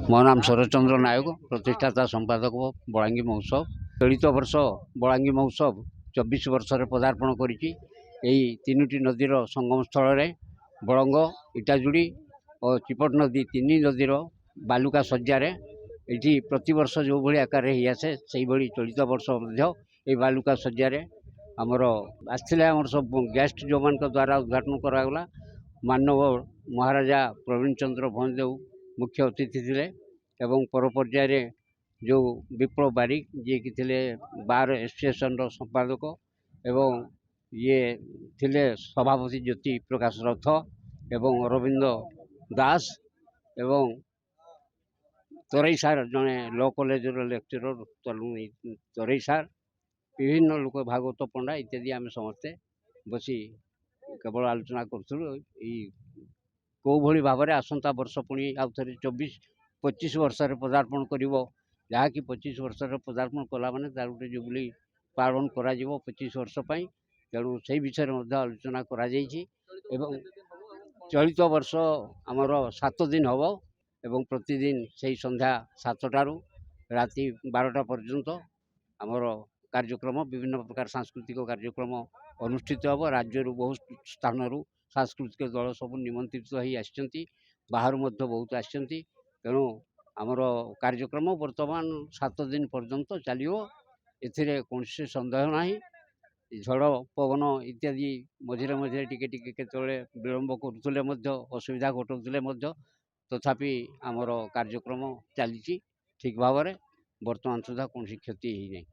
मो नाम शरदचंद्र नायक, प्रतिष्ठाता संपादक बलांगी महोत्सव। चलित वर्ष बलांगी महोत्सव 24 वर्ष पदार्पण करी तीनोटी नदीर संगम स्थल में बड़ंग, इटाजुड़ी और चिपट नदी तीन नदीर बालुका शज्यार ये प्रतिवर्ष जो भाई आकार आसे से भाई चलित वर्ष ये बालुका शज्यार आमर आसते आमर सब गेस्ट जो मान द्वारा उद्घाटन करागला। मानव महाराजा प्रवीण चंद्र भंजदेव मुख्य अतिथि थे एवं पर पर्याय जो विप्लव बारिक जी की थे बार एसोसिएशन संपादक एवं ये थिले सभापति ज्योति प्रकाश रथ एवं अरविंद दास एवं तोरई सार जड़े लॉ कॉलेज लेक्चरर तोरई सार विभिन्न लोक भागवत पंडा इत्यादि आम समस्ते बसी केवल आलोचना करूँ कौ भली भाव में आसंता वर्ष पुणी आउ थे 24-25 वर्ष पदार्पण कर जहाँकि 25 वर्ष पदार्पण कला मैंने तार गोटे जुबली पालन कर 25 वर्ष तेणु से विषय में आलोचना कर चलित वर्ष आमर 7 दिन हम एवं प्रतिदिन से संध्या 7टारू राति 12टा पर्यंत आमर कार्यक्रम विभिन्न प्रकार सांस्कृतिक कार्यक्रम अनुष्ठित हम। राज्य बहु स्थान सांस्कृतिक दल सब निमंत्रित हो बाहर बहुत आसती तेणु आमर कार्यक्रम वर्तमान 7 दिन पर्यंत चलो ए कौन सन्देह ना। झड़ पवन इत्यादि मझे मझे टिके विलंब करुले असुविधा घटाऊे तथापि आमर कार्यक्रम चली ठीक भाव में वर्तमान सुधा कौन क्षति ही नहीं।